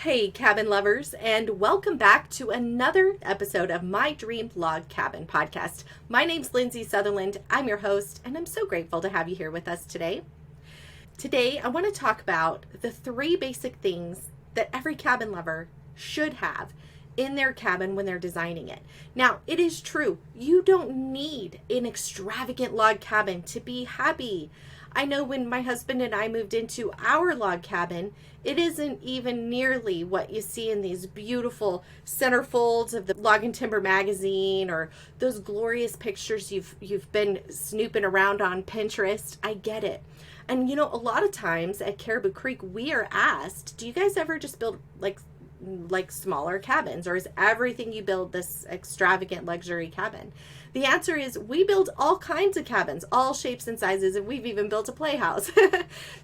Hey, cabin lovers, and welcome back to another episode of my Dream Log Cabin podcast. My name's Lindsay Sutherland. I'm your host, and I'm so grateful to have you here with us today. Today, I want to talk about the three basic things that every cabin lover should have in their cabin when they're designing it. Now, it is true, you don't need an extravagant log cabin to be happy. I know when my husband and I moved into our log cabin, it isn't even nearly what you see in these beautiful centerfolds of the Log and Timber magazine or those glorious pictures you've been snooping around on Pinterest. I get it. And you know, a lot of times at Caribou Creek, we are asked, do you guys ever just build like smaller cabins, or is everything you build this extravagant luxury cabin? The answer is we build all kinds of cabins, all shapes and sizes, and we've even built a playhouse.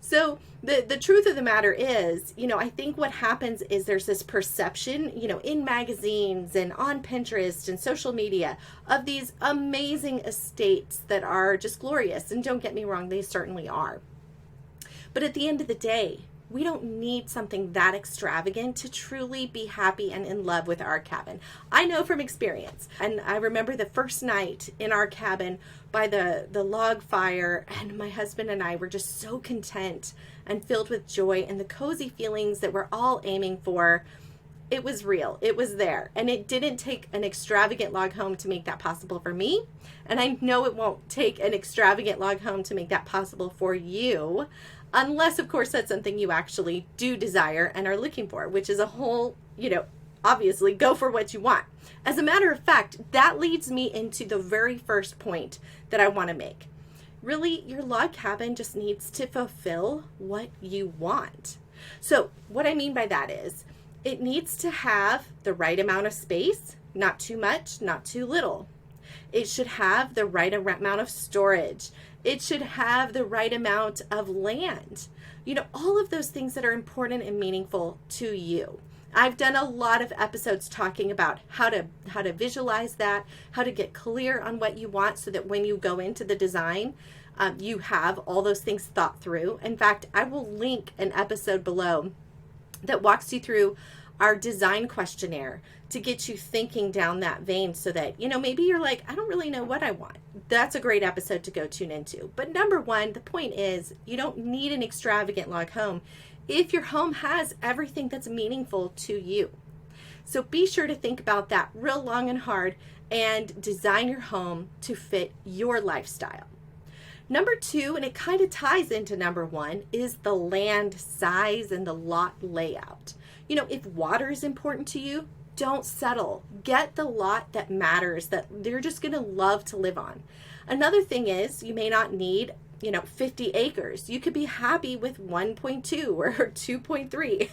So the truth of the matter is, I think what happens is there's this perception, in magazines and on Pinterest and social media of these amazing estates that are just glorious. And don't get me wrong, they certainly are. But at the end of the day, we don't need something that extravagant to truly be happy and in love with our cabin. I know from experience. And I remember the first night in our cabin by the log fire, and my husband and I were just so content and filled with joy and the cozy feelings that we're all aiming for. It was real. It was there. And it didn't take an extravagant log home to make that possible for me. And I know it won't take an extravagant log home to make that possible for you. Unless, of course, that's something you actually do desire and are looking for, which is a whole, obviously go for what you want. As a matter of fact, that leads me into the very first point that I want to make. Really, your log cabin just needs to fulfill what you want. So what I mean by that is it needs to have the right amount of space, not too much, not too little. It should have the right amount of storage. It should have the right amount of land. All of those things that are important and meaningful to you. I've done a lot of episodes talking about how to visualize that, how to get clear on what you want so that when you go into the design, you have all those things thought through. In fact, I will link an episode below that walks you through our design questionnaire to get you thinking down that vein so that, maybe you're like, I don't really know what I want. That's a great episode to go tune into. But number one, the point is you don't need an extravagant log home if your home has everything that's meaningful to you. So be sure to think about that real long and hard and design your home to fit your lifestyle. Number two, and it kind of ties into number one, is the land size and the lot layout. If water is important to you, don't settle. Get the lot that matters, that you're just going to love to live on. Another thing is you may not need, 50 acres. You could be happy with 1.2 or 2.3.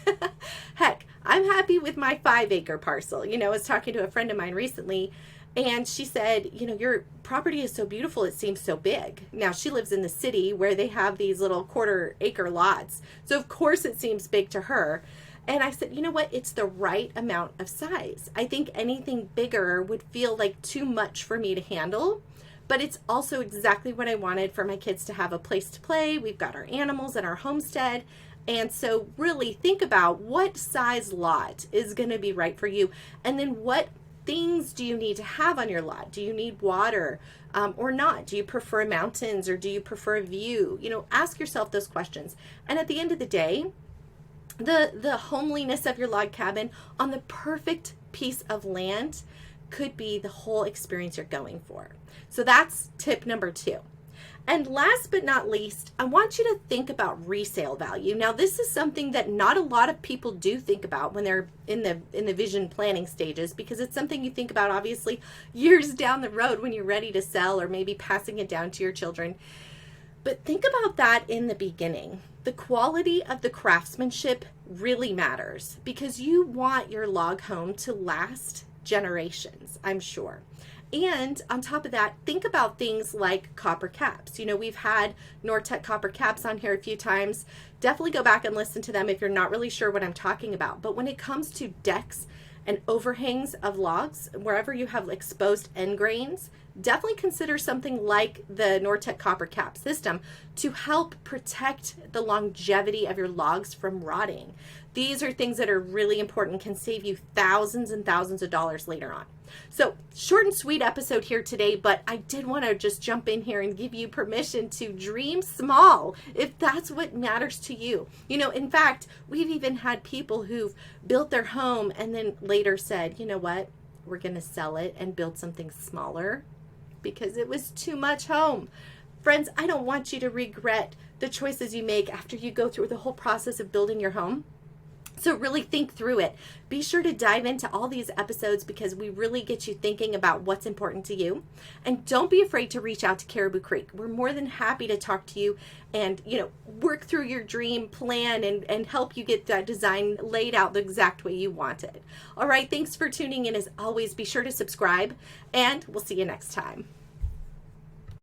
Heck, I'm happy with my 5-acre parcel. I was talking to a friend of mine recently, and she said, your property is so beautiful, it seems so big. Now, she lives in the city where they have these little 1/4-acre lots. So, of course, it seems big to her. And I said, you know what? It's the right amount of size. I think anything bigger would feel like too much for me to handle. But it's also exactly what I wanted for my kids to have a place to play. We've got our animals and our homestead. And so really think about what size lot is going to be right for you. And then what things do you need to have on your lot? Do you need water or not? Do you prefer mountains or do you prefer a view? Ask yourself those questions. And at the end of the day, the homeliness of your log cabin on the perfect piece of land could be the whole experience you're going for. So that's tip number two. And last but not least, I want you to think about resale value. Now, this is something that not a lot of people do think about when they're in the vision planning stages, because it's something you think about obviously years down the road when you're ready to sell or maybe passing it down to your children. But think about that in the beginning. The quality of the craftsmanship really matters because you want your log home to last generations, I'm sure. And on top of that, think about things like copper caps. We've had Nortec copper caps on here a few times. Definitely go back and listen to them if you're not really sure what I'm talking about. But when it comes to decks and overhangs of logs, wherever you have exposed end grains, definitely consider something like the Nortec copper cap system to help protect the longevity of your logs from rotting. These are things that are really important, can save you thousands and thousands of dollars later on. So short and sweet episode here today, but I did want to just jump in here and give you permission to dream small if that's what matters to you. You know, in fact, we've even had people who've built their home and then later said, you know what, we're going to sell it and build something smaller because it was too much home. Friends, I don't want you to regret the choices you make after you go through the whole process of building your home. So really think through it. Be sure to dive into all these episodes because we really get you thinking about what's important to you. And don't be afraid to reach out to Caribou Creek. We're more than happy to talk to you and, work through your dream plan and help you get that design laid out the exact way you want it. All right, thanks for tuning in. As always, be sure to subscribe and we'll see you next time.